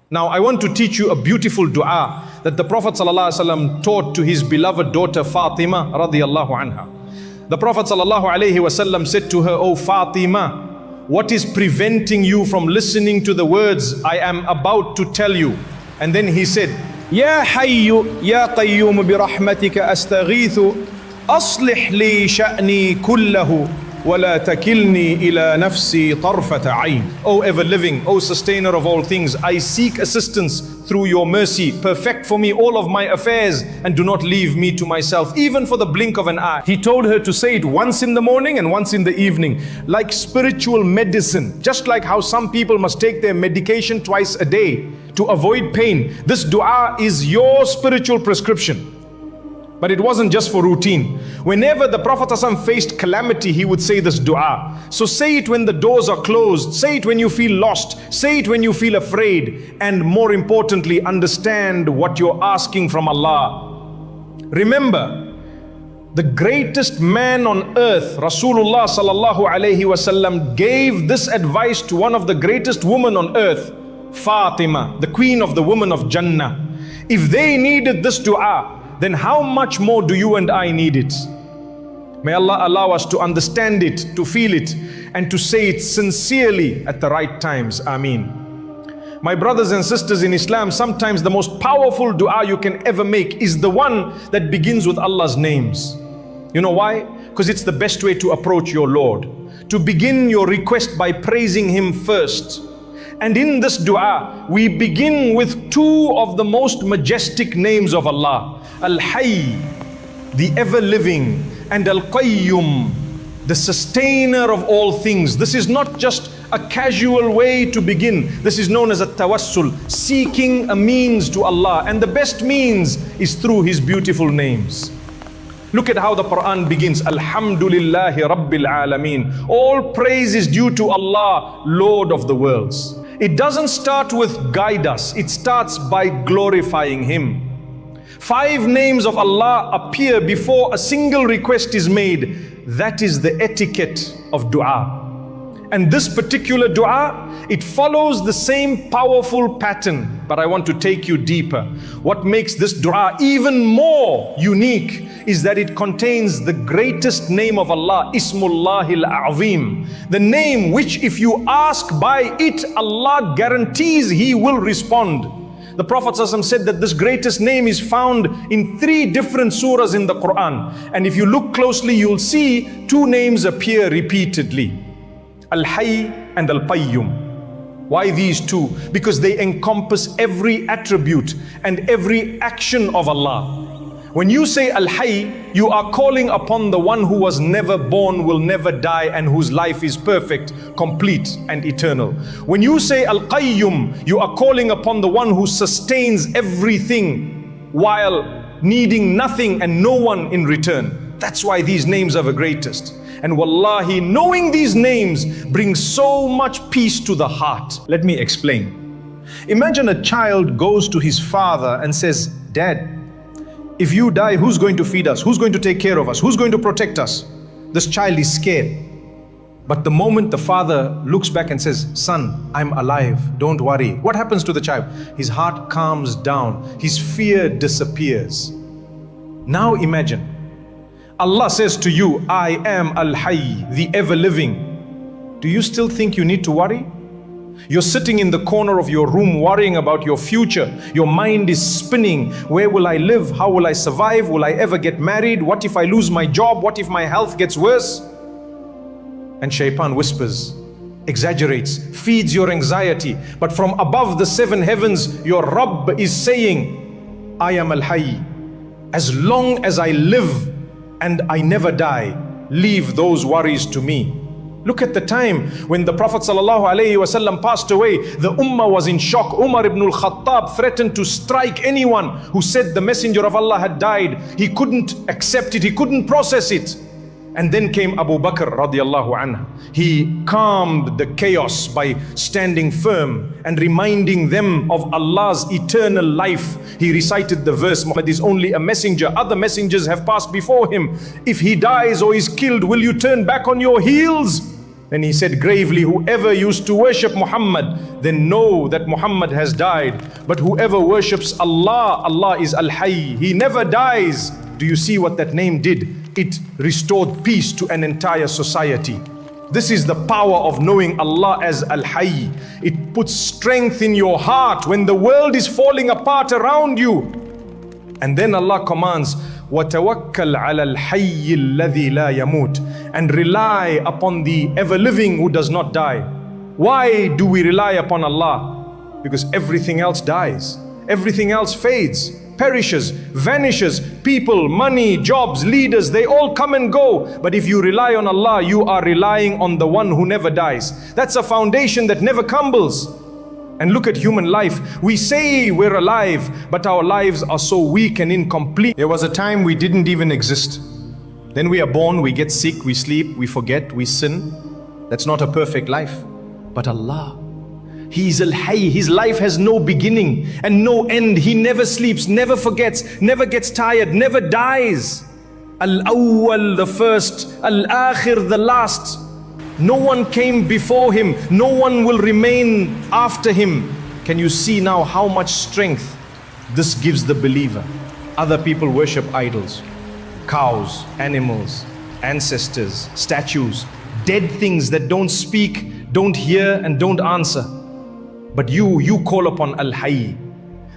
Now I want to teach you a beautiful dua that the Prophet ﷺ taught to his beloved daughter Fatima radiallahu anha. The Prophet ﷺ said to her, "O Fatima, what is preventing you from listening to the words I am about to tell you?" And then he said, يا حي يا قيوم برحمتك أستغيث أصلح لي شأني كله ولا تكلني إلى نفسي طرفة عين. O ever living, O sustainer of all things, I seek assistance through your mercy. Perfect for me all of my affairs and do not leave me to myself, even for the blink of an eye. He told her to say it once in the morning and once in the evening, like spiritual medicine. Just like how some people must take their medication twice a day to avoid pain, this dua is your spiritual prescription. But it wasn't just for routine. Whenever the Prophet ﷺ faced calamity, he would say this dua. So say it when the doors are closed, say it when you feel lost, say it when you feel afraid, and more importantly, understand what you're asking from Allah. Remember, the greatest man on earth, Rasulullah sallallahu alaihi wasallam, gave this advice to one of the greatest women on earth, Fatima, the queen of the women of Jannah. If they needed this dua, then how much more do you and I need it? May Allah allow us to understand it, to feel it, and to say it sincerely at the right times. Ameen. My brothers and sisters in Islam, sometimes the most powerful dua you can ever make is the one that begins with Allah's names. You know why? Because it's the best way to approach your Lord. To begin your request by praising Him first. And in this dua, we begin with two of the most majestic names of Allah. Al-Hayy, the ever-living, and Al-Qayyum, the sustainer of all things. This is not just a casual way to begin. This is known as a tawassul, seeking a means to Allah. And the best means is through His beautiful names. Look at how the Quran begins. Alhamdulillahi Rabbil Alameen. All praise is due to Allah, Lord of the worlds. It doesn't start with guide us. It starts by glorifying Him. 5 names of Allah appear before a single request is made. That is the etiquette of dua. And this particular dua, it follows the same powerful pattern. But I want to take you deeper. What makes this dua even more unique is that it contains the greatest name of Allah, Ismullahil Azim. The name which if you ask by it, Allah guarantees He will respond. The Prophet ﷺ said that this greatest name is found in 3 different surahs in the Quran. And if you look closely, you'll see 2 names appear repeatedly. Al-Hayy and Al-Qayyum. Why these 2? Because they encompass every attribute and every action of Allah. When you say Al-Hayy, you are calling upon the one who was never born, will never die, and whose life is perfect, complete, and eternal. When you say Al-Qayyum, you are calling upon the one who sustains everything while needing nothing and no one in return. That's why these names are the greatest. And wallahi, knowing these names brings so much peace to the heart. Let me explain. Imagine a child goes to his father and says, "Dad, if you die, who's going to feed us? Who's going to take care of us? Who's going to protect us?" This child is scared. But the moment the father looks back and says, "Son, I'm alive, don't worry," what happens to the child? His heart calms down, his fear disappears. Now imagine, Allah says to you, "I am Al-Hayy, the ever-living." Do you still think you need to worry? You're sitting in the corner of your room worrying about your future. Your mind is spinning. Where will I live? How will I survive? Will I ever get married? What if I lose my job? What if my health gets worse? And shaitan whispers, exaggerates, feeds your anxiety. But from above the 7 heavens, your Rabb is saying, "I am Al-Hayy. As long as I live and I never die, leave those worries to me." Look at the time when the Prophet ﷺ passed away. The Ummah was in shock. Umar ibn al-Khattab threatened to strike anyone who said the Messenger of Allah had died. He couldn't accept it. He couldn't process it. And then came Abu Bakr radiallahu anhu. He calmed the chaos by standing firm and reminding them of Allah's eternal life. He recited the verse, "Muhammad is only a messenger. Other messengers have passed before him. If he dies or is killed, will you turn back on your heels?" And he said gravely, whoever used to worship Muhammad, then know that Muhammad has died. But whoever worships Allah, Allah is Al-Hayy. He never dies. Do you see what that name did? It restored peace to an entire society. This is the power of knowing Allah as Al-Hayy. It puts strength in your heart when the world is falling apart around you. And then Allah commands, وَتَوَكَّلْ عَلَى الْحَيِّ الَّذِي لَا يَمُوتُ, and rely upon the ever-living who does not die. Why do we rely upon Allah? Because everything else dies. Everything else fades, perishes, vanishes. People, money, jobs, leaders, they all come and go. But if you rely on Allah, you are relying on the one who never dies. That's a foundation that never crumbles. And look at human life. We say we're alive, but our lives are so weak and incomplete. There was a time we didn't even exist. Then we are born, we get sick, we sleep, we forget, we sin. That's not a perfect life. But Allah, He is Al-Hayy. His life has no beginning and no end. He never sleeps, never forgets, never gets tired, never dies. Al-Awwal, the first, Al-Akhir, the last. No one came before him, no one will remain after him. Can you see now how much strength this gives the believer? Other people worship idols, cows, animals, ancestors, statues, dead things that don't speak, don't hear, and don't answer. But you call upon Al-Hayy,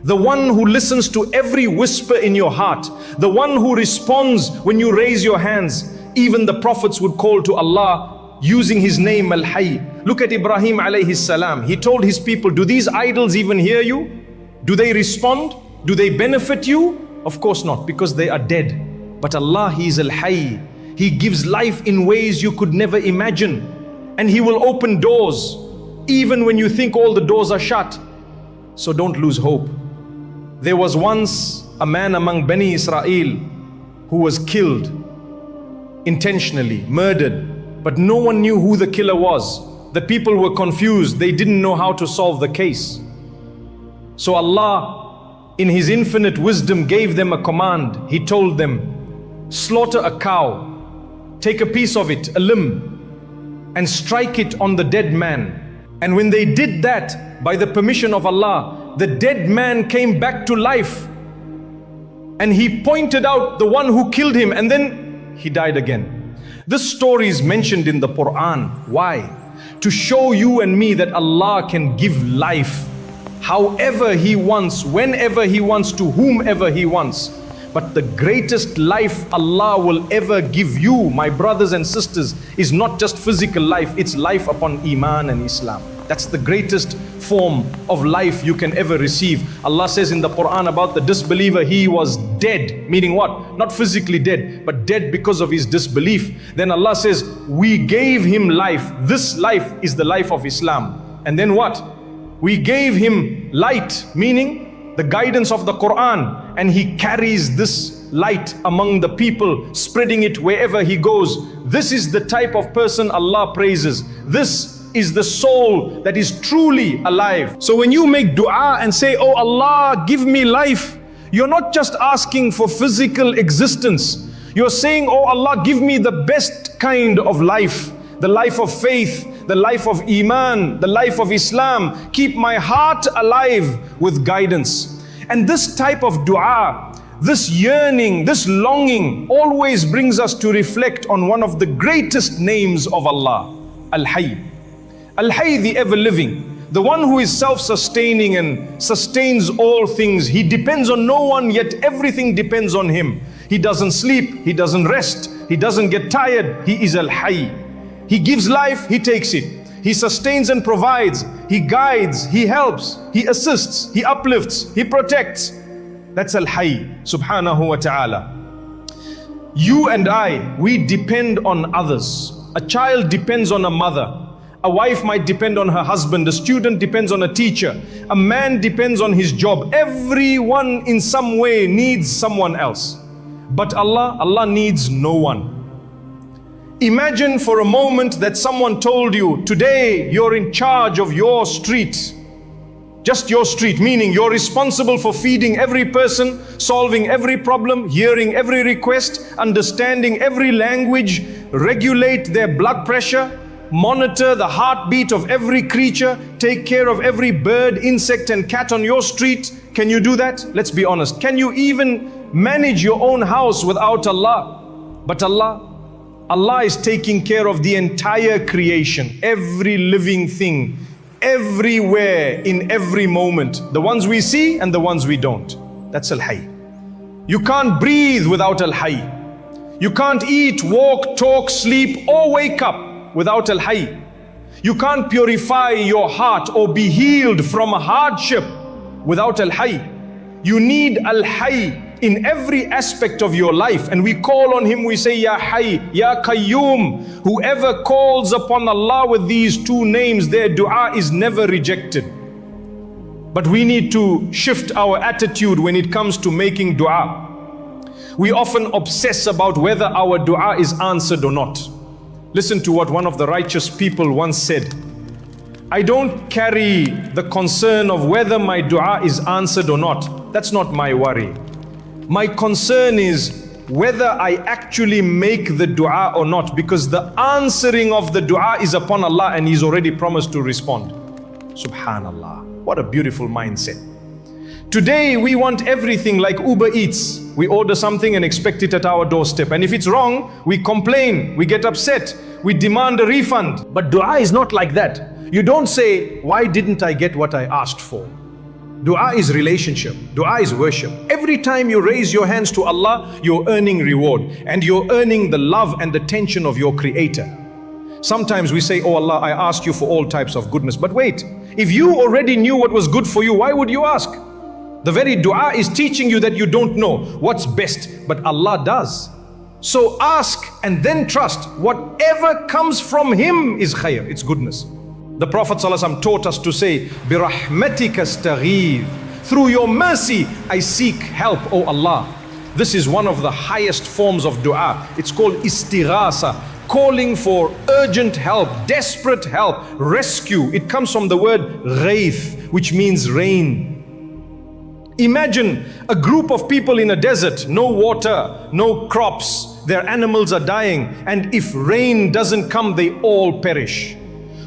the one who listens to every whisper in your heart, the one who responds when you raise your hands. Even the prophets would call to Allah using his name Al-Hayy. Look at Ibrahim alayhi salam. He told his people, do these idols even hear you? Do they respond? Do they benefit you? Of course not, because they are dead. But Allah, He is Al-Hayy. He gives life in ways you could never imagine. And He will open doors, even when you think all the doors are shut. So don't lose hope. There was once a man among Bani Israel who was killed intentionally, murdered. But no one knew who the killer was. The people were confused. They didn't know how to solve the case. So Allah, in His infinite wisdom, gave them a command. He told them, slaughter a cow, take a piece of it, a limb, and strike it on the dead man. And when they did that, by the permission of Allah, the dead man came back to life. And he pointed out the one who killed him, and then he died again. This story is mentioned in the Quran. Why? To show you and me that Allah can give life however He wants, whenever He wants, to whomever He wants. But the greatest life Allah will ever give you, my brothers and sisters, is not just physical life, it's life upon Iman and Islam. That's the greatest form of life you can ever receive. Allah says in the Quran about the disbeliever, he was dead. Meaning what? Not physically dead, but dead because of his disbelief. Then Allah says, we gave him life. This life is the life of Islam. And then what? We gave him light, meaning the guidance of the Quran. And he carries this light among the people, spreading it wherever he goes. This is the type of person Allah praises. This is the soul that is truly alive. So when you make dua and say, oh Allah, give me life, you're not just asking for physical existence. You're saying, oh Allah, give me the best kind of life, the life of faith, the life of Iman, the life of Islam. Keep my heart alive with guidance. And this type of dua, this yearning, this longing always brings us to reflect on one of the greatest names of Allah, Al-Hayy. Al-Hayy, the ever-living, the one who is self-sustaining and sustains all things. He depends on no one, yet everything depends on Him. He doesn't sleep, He doesn't rest, He doesn't get tired. He is Al-Hayy. He gives life, He takes it. He sustains and provides. He guides, He helps, He assists, He uplifts, He protects. That's Al-Hayy, subhanahu wa ta'ala. You and I, we depend on others. A child depends on a mother. A wife might depend on her husband. A student depends on a teacher. A man depends on his job. Everyone in some way needs someone else. But Allah needs no one. Imagine for a moment that someone told you, today you're in charge of your street. Just your street, meaning you're responsible for feeding every person, solving every problem, hearing every request, understanding every language, regulate their blood pressure, monitor the heartbeat of every creature, take care of every bird, insect and cat on your street? Can you do that? Let's be honest. Can you even manage your own house without Allah? But Allah is taking care of the entire creation, every living thing, everywhere, in every moment. The ones we see and the ones we don't. That's Al-Hayy. You can't breathe without Al-Hayy. You can't eat, walk, talk, sleep or wake up without Al-Hayy. You can't purify your heart or be healed from a hardship without Al-Hayy. You need Al-Hayy in every aspect of your life, and we call on Him, we say Ya Hayy, Ya Qayyum. Whoever calls upon Allah with these two names, their dua is never rejected. But we need to shift our attitude when it comes to making dua. We often obsess about whether our dua is answered or not. Listen to what one of the righteous people once said: I don't carry the concern of whether my dua is answered or not. That's not my worry. My concern is whether I actually make the dua or not, because the answering of the dua is upon Allah and He's already promised to respond. Subhanallah. What a beautiful mindset. Today we want everything like Uber Eats. We order something and expect it at our doorstep. And if it's wrong, we complain, we get upset, we demand a refund. But dua is not like that. You don't say, why didn't I get what I asked for? Dua is relationship. Dua is worship. Every time you raise your hands to Allah, you're earning reward. And you're earning the love and the attention of your Creator. Sometimes we say, oh Allah, I ask you for all types of goodness. But wait, if you already knew what was good for you, why would you ask? The very dua is teaching you that you don't know what's best, but Allah does. So ask and then trust. Whatever comes from Him is khair, it's goodness. The Prophet ﷺ taught us to say, بِرَحْمَتِكَ اسْتَغِيثُ. Through your mercy, I seek help, O Allah. This is one of the highest forms of dua. It's called istighasa, calling for urgent help, desperate help, rescue. It comes from the word ghaith, which means rain. Imagine a group of people in a desert, no water, no crops, their animals are dying, and if rain doesn't come, they all perish.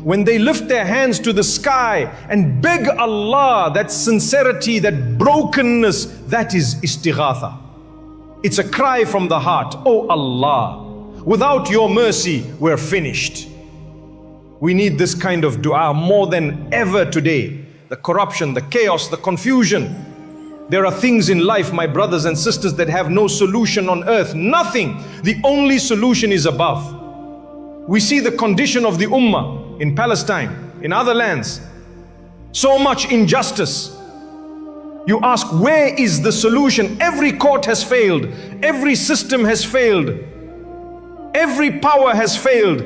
When they lift their hands to the sky and beg Allah, that sincerity, that brokenness, that is istighatha. It's a cry from the heart. Oh Allah, without your mercy, we're finished. We need this kind of dua more than ever today. The corruption, the chaos, the confusion. There are things in life, my brothers and sisters, that have no solution on earth. Nothing. The only solution is above. We see the condition of the ummah in Palestine, in other lands. So much injustice. You ask, where is the solution? Every court has failed. Every system has failed. Every power has failed.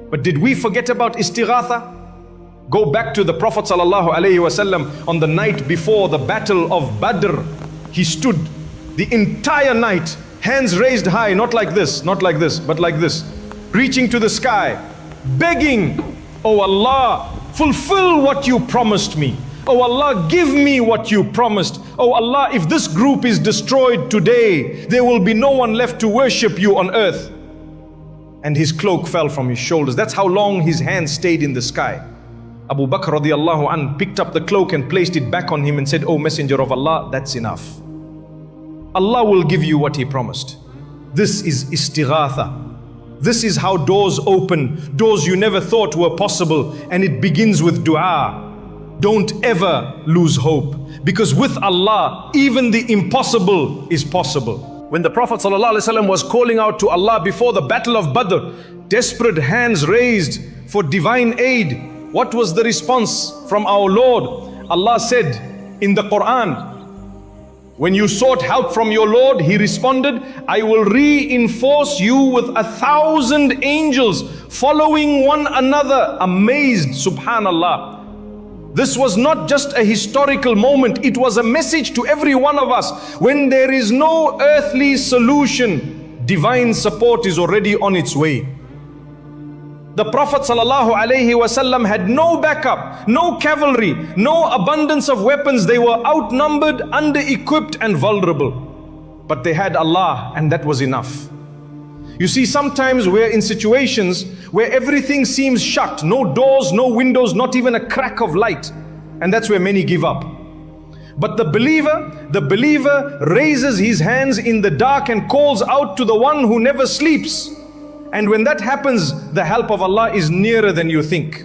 But did we forget about istighatha? Go back to the Prophet ﷺ on the night before the battle of Badr. He stood the entire night, hands raised high, not like this, but like this, reaching to the sky, begging, oh Allah, fulfill what you promised me. Oh Allah, give me what you promised. Oh Allah, if this group is destroyed today, there will be no one left to worship you on earth. And his cloak fell from his shoulders. That's how long his hands stayed in the sky. Abu Bakr radiallahu anh picked up the cloak and placed it back on him and said, oh Messenger of Allah, that's enough. Allah will give you what He promised. This is istighatha. This is how doors open, doors you never thought were possible, and it begins with dua. Don't ever lose hope, because with Allah, even the impossible is possible. When the Prophet ﷺ was calling out to Allah before the battle of Badr, desperate hands raised for divine aid, what was the response from our Lord? Allah said in the Quran, when you sought help from your Lord, He responded, I will reinforce you with 1,000 angels following one another. Amazed, subhanallah. This was not just a historical moment, it was a message to every one of us. When there is no earthly solution, divine support is already on its way. The Prophet ﷺ had no backup, no cavalry, no abundance of weapons. They were outnumbered, under-equipped and vulnerable. But they had Allah, and that was enough. You see, sometimes we're in situations where everything seems shut, no doors, no windows, not even a crack of light. And that's where many give up. But the believer raises his hands in the dark and calls out to the one who never sleeps. And when that happens, the help of Allah is nearer than you think.